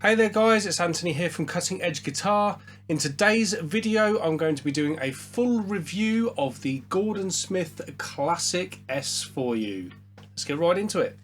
Hey there guys, it's Anthony here from Cutting Edge Guitar. In today's video I'm going to be doing a full review of the Gordon Smith Classic S for you. Let's get right into it.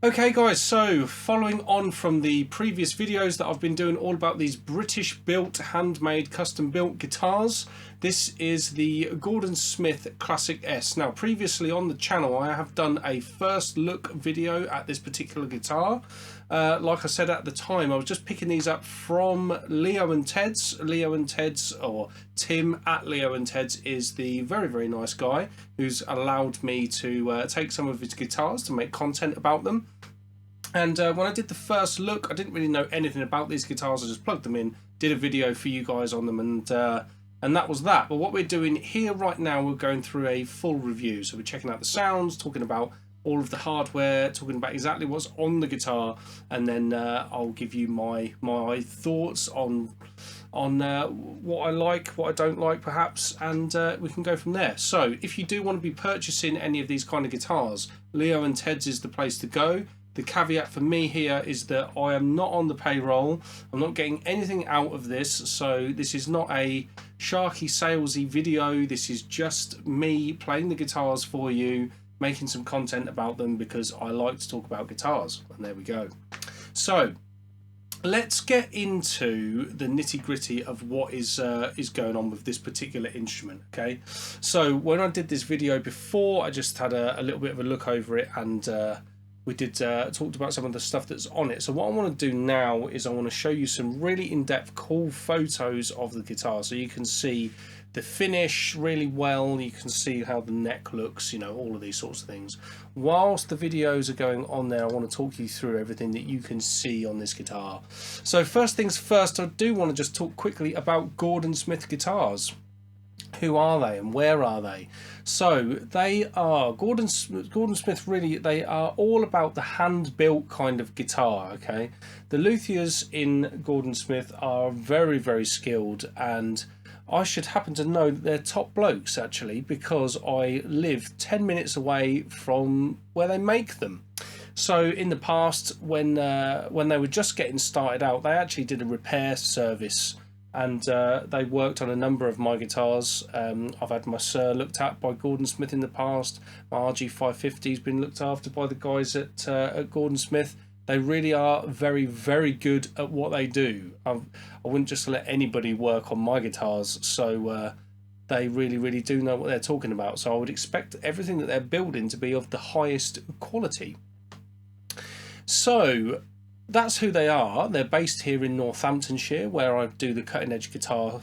Okay guys, so following on from the previous videos that I've been doing all about these British built, handmade, custom built guitars, this is the Gordon Smith Classic S. Now previously on the channel I have done a first look video at this particular guitar. Like I said at the time, I was just picking these up from Leo and Ted's. Leo and Ted's, or Tim at Leo and Ted's, is the very nice guy who's allowed me to take some of his guitars to make content about them. And when I did the first look, I didn't really know anything about these guitars. I just plugged them in, did a video for you guys on them, and that was that. But what we're doing here right now, we're going through a full review. So we're checking out the sounds, talking about all of the hardware, talking about exactly what's on the guitar, and then I'll give you my thoughts on what I like, what I don't like perhaps, and we can go from there. So if you do want to be purchasing any of these kind of guitars, Leo and Ted's is the place to go. The caveat for me here is that I am not on the payroll. I'm not getting anything out of this, so this is not a sharky salesy video. This is just me playing the guitars for you, making some content about them because I like to talk about guitars, and there we go. So let's get into the nitty-gritty of what is going on with this particular instrument. Okay, so when I did this video before, I just had a little bit of a look over it, and we did talked about some of the stuff that's on it. So what I want to do now is I want to show you some really in-depth cool photos of the guitar, so you can see the finish really well, you can see how the neck looks, you know, all of these sorts of things. Whilst the videos are going on there, I want to talk you through everything that you can see on this guitar. So first things first, I do want to just talk quickly about Gordon Smith guitars. Who are they and where are they? So they are Gordon Smith, really, they are all about the hand-built kind of guitar. Okay, the luthiers in Gordon Smith are very skilled, and I should happen to know that they're top blokes actually, because I live 10 minutes away from where they make them. So in the past, when they were just getting started out, they actually did a repair service, and they worked on a number of my guitars. I've had my Sir looked at by Gordon Smith in the past. My RG550 has been looked after by the guys at Gordon Smith. They really are very good at what they do. I wouldn't just let anybody work on my guitars, so they really do know what they're talking about. So I would expect everything that they're building to be of the highest quality. So that's who they are. They're based here in Northamptonshire, where I do the Cutting Edge Guitar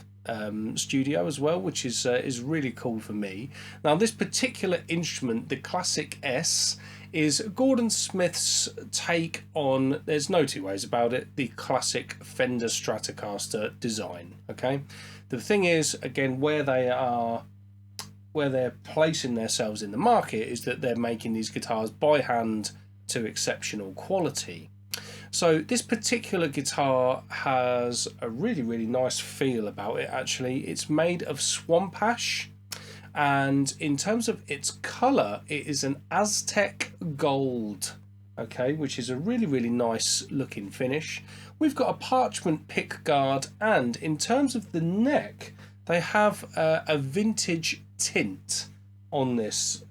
studio as well, which is really cool for me. Now this particular instrument, the Classic S, is Gordon Smith's take on, there's no two ways about it, the classic Fender Stratocaster design. Okay, the thing is, again, where they're placing themselves in the market is that they're making these guitars by hand to exceptional quality. So this particular guitar has a really nice feel about it actually. It's made of swamp ash, and in terms of its colour, it is an Aztec gold, okay, which is a really nice looking finish. We've got a parchment pick guard, and in terms of the neck, they have a vintage tint on this.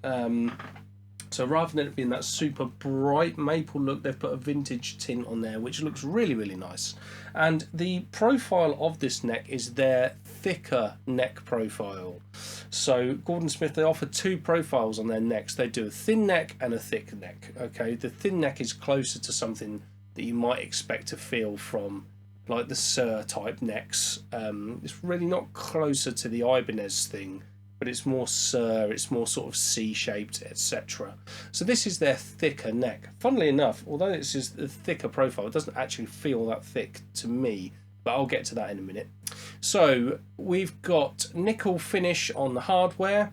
So rather than it being that super bright maple look, they've put a vintage tint on there, which looks really nice. And the profile of this neck is their thicker neck profile. So Gordon Smith, they offer two profiles on their necks. They do a thin neck and a thick neck. Okay, the thin neck is closer to something that you might expect to feel from like the Sir type necks. It's really not closer to the Ibanez thing, but it's more Sir, it's more sort of C-shaped, etc. So this is their thicker neck. Funnily enough, although this is the thicker profile, it doesn't actually feel that thick to me, but I'll get to that in a minute. So we've got nickel finish on the hardware.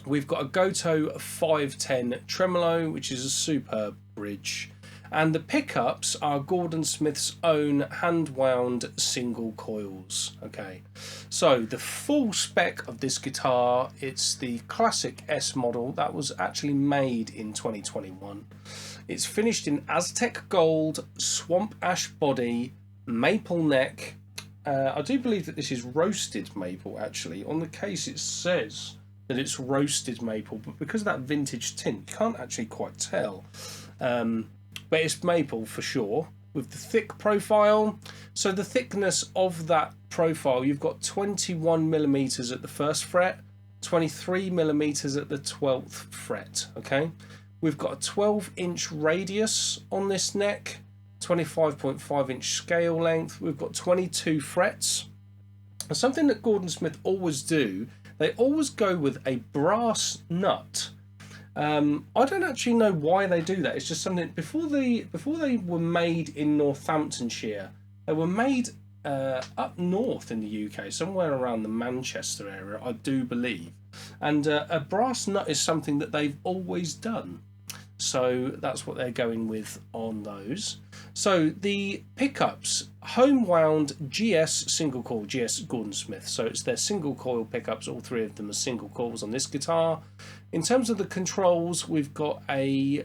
We've got a Gotoh 510 tremolo, which is a superb bridge. And the pickups are Gordon Smith's own hand-wound single coils. Okay, so the full spec of this guitar, it's the Classic S model that was actually made in 2021. It's finished in Aztec Gold, Swamp Ash body, maple neck. I do believe that this is roasted maple, actually. On the case it says that it's roasted maple, but because of that vintage tint, you can't actually quite tell. But it's maple for sure, with the thick profile. So the thickness of that profile, you've got 21mm at the first fret, 23mm at the 12th fret, okay? We've got a 12-inch radius on this neck, 25.5-inch scale length. We've got 22 frets. And something that Gordon Smith always do, they always go with a brass nut. I don't actually know why they do that. It's just something, before they were made in Northamptonshire, they were made up north in the UK, somewhere around the Manchester area, I do believe. And a brass nut is something that they've always done. So that's what they're going with on those. So the pickups, home wound GS single coil, GS Gordon Smith. So it's their single coil pickups. All three of them are single coils on this guitar. In terms of the controls, we've got a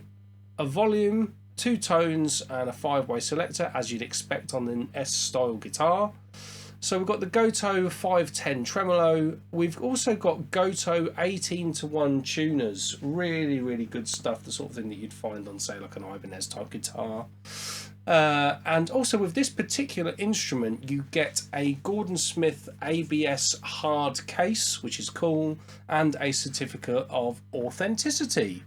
volume, 2 tones and a 5-way selector, as you'd expect on an S style guitar. So we've got the Gotoh 510 tremolo. We've also got Gotoh 18:1 tuners. Really, really good stuff. The sort of thing that you'd find on, say, like an Ibanez type guitar. And also with this particular instrument, you get a Gordon Smith ABS hard case, which is cool, and a certificate of authenticity.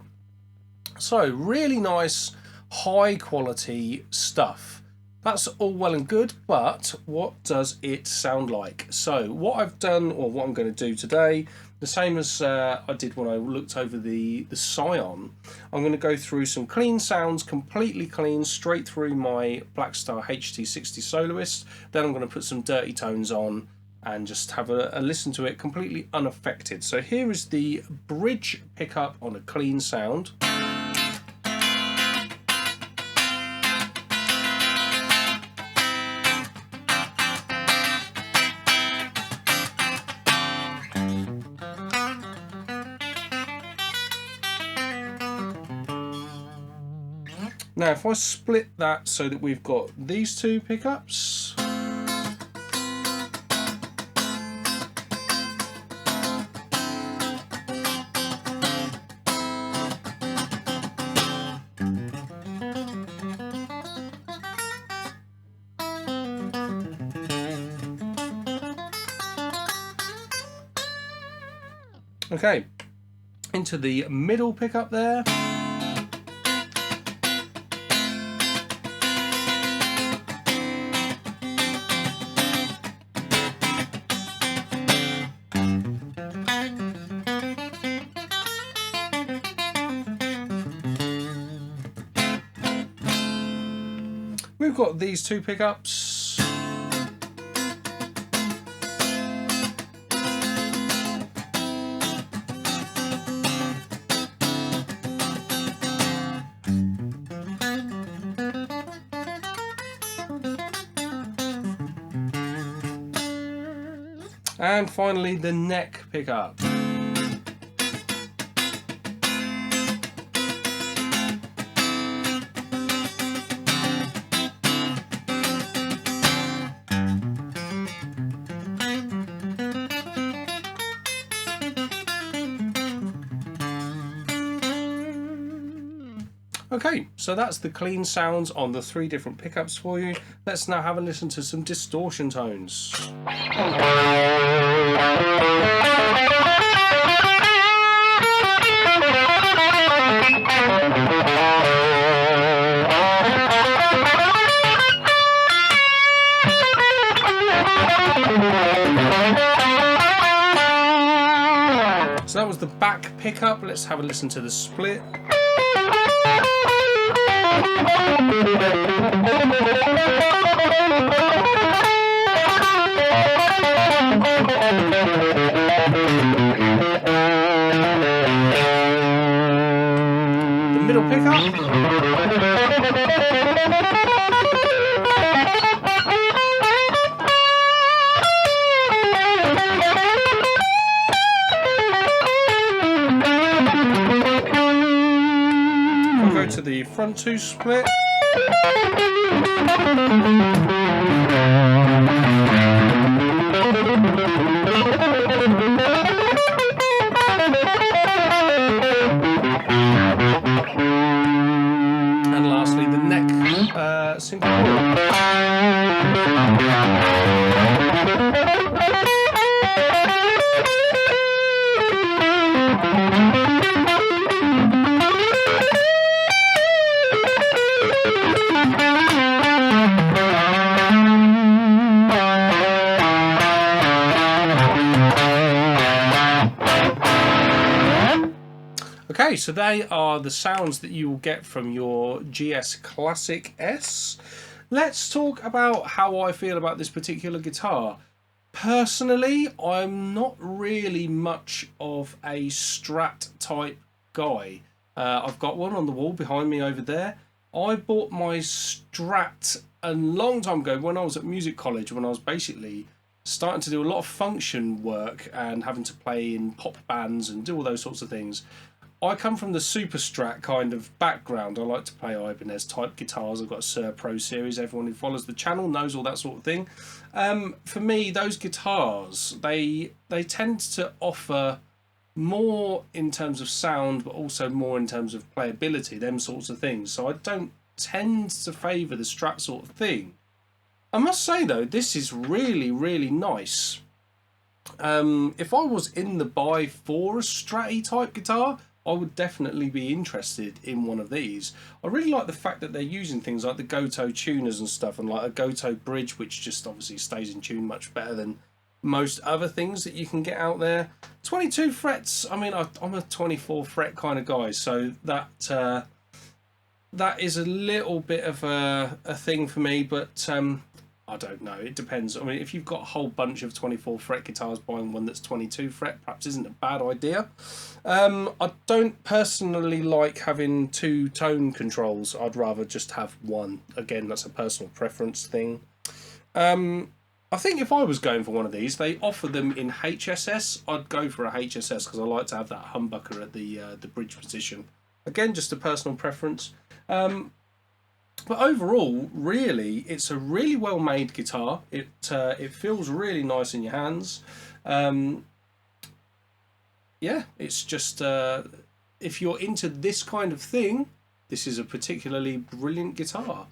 So really nice, high quality stuff. That's all well and good, but what does it sound like? So what I've done, or what I'm going to do today, the same as I did when I looked over the Scion, I'm going to go through some clean sounds, completely clean, straight through my Blackstar HT60 Soloist. Then I'm going to put some dirty tones on and just have a listen to it completely unaffected. So here is the bridge pickup on a clean sound. Now, if I split that so that we've got these two pickups. Okay, into the middle pickup there. We've got these two pickups. And finally the neck pickup. Okay, so that's the clean sounds on the 3 different pickups for you. Let's now have a listen to some distortion tones. So that was the back pickup. Let's have a listen to the split. The middle pickup. We'll go to the front two split. And lastly, the neck single coil. Okay, so they are the sounds that you will get from your GS Classic S. Let's talk about how I feel about this particular guitar. Personally, I'm not really much of a Strat type guy. I've got one on the wall behind me over there. I bought my Strat a long time ago when I was at music college, when I was basically starting to do a lot of function work and having to play in pop bands and do all those sorts of things. I come from the Super Strat kind of background. I like to play Ibanez type guitars. I've got a Sir Pro series. Everyone who follows the channel knows all that sort of thing. For me, those guitars, they tend to offer more in terms of sound, but also more in terms of playability, them sorts of things. So I don't tend to favour the Strat sort of thing. I must say though, this is really, really nice. If I was in the buy for a Stratty type guitar, I would definitely be interested in one of these. I really like the fact that they're using things like the Goto tuners and stuff, and like a Goto bridge, which just obviously stays in tune much better than most other things that you can get out there. 22 frets, I mean, I'm a 24 fret kind of guy, so that is a little bit of a thing for me, but I don't know, it depends. I mean, if you've got a whole bunch of 24 fret guitars, buying one that's 22 fret perhaps isn't a bad idea. I don't personally like having two tone controls. I'd rather just have one. Again, that's a personal preference thing. I think if I was going for one of these, they offer them in HSS. I'd go for a HSS because I like to have that humbucker at the bridge position. Again, just a personal preference. But overall, really, it's a really well-made guitar. It feels really nice in your hands. Yeah, it's just if you're into this kind of thing, this is a particularly brilliant guitar.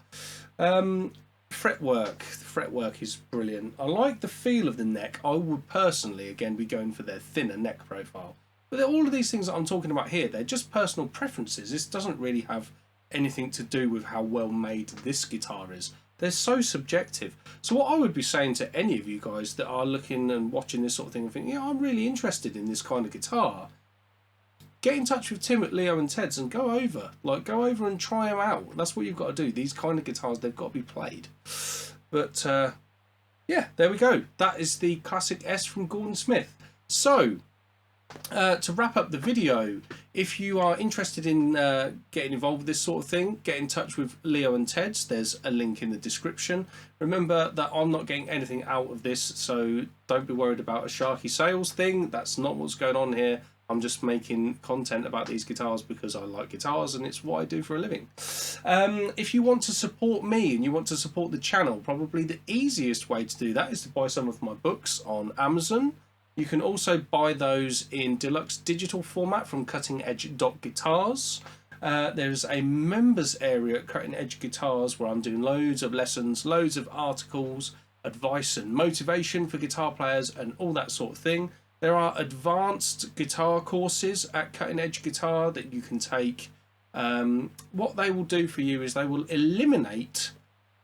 Fretwork is brilliant. I like the feel of the neck. I would personally, again, be going for their thinner neck profile. But all of these things that I'm talking about here, they're just personal preferences. This doesn't really have anything to do with how well made this guitar is. They're so subjective. So what I would be saying to any of you guys that are looking and watching this sort of thing and thinking, yeah, I'm really interested in this kind of guitar, get in touch with Tim at Leo and Ted's and go over and try them out. That's what you've got to do. These kind of guitars, they've got to be played. But yeah, there we go. That is the Classic S from Gordon Smith. So to wrap up the video, if you are interested in getting involved with this sort of thing, get in touch with Leo and Ted's. There's a link in the description. Remember that I'm not getting anything out of this, so don't be worried about a Sharky sales thing. That's not what's going on here. I'm just making content about these guitars because I like guitars and it's what I do for a living. If you want to support me and you want to support the channel, probably the easiest way to do that is to buy some of my books on Amazon. You can also buy those in deluxe digital format from Cutting Edge Guitars. There's a members area at Cutting Edge Guitars where I'm doing loads of lessons, loads of articles, advice and motivation for guitar players and all that sort of thing. There are advanced guitar courses at Cutting Edge Guitar that you can take. What they will do for you is they will eliminate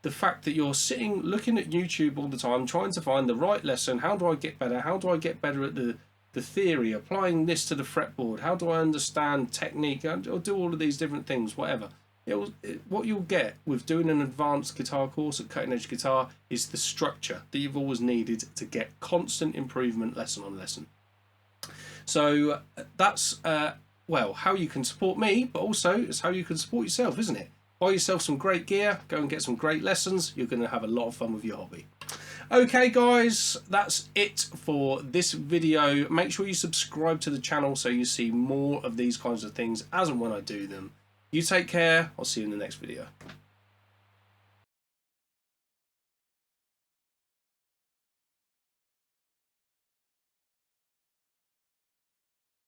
the fact that you're sitting looking at YouTube all the time trying to find the right lesson. How do I get better? How do I get better at the theory? Applying this to the fretboard. How do I understand technique? Or do all of these different things, whatever. What you'll get with doing an advanced guitar course at Cutting Edge Guitar is the structure that you've always needed to get constant improvement lesson on lesson. So that's well, how you can support me, but also it's how you can support yourself, isn't it? Buy yourself some great gear, go and get some great lessons. You're going to have a lot of fun with your hobby. Okay guys, that's it for this video. Make sure you subscribe to the channel so you see more of these kinds of things as and when I do them. You take care. I'll see you in the next video.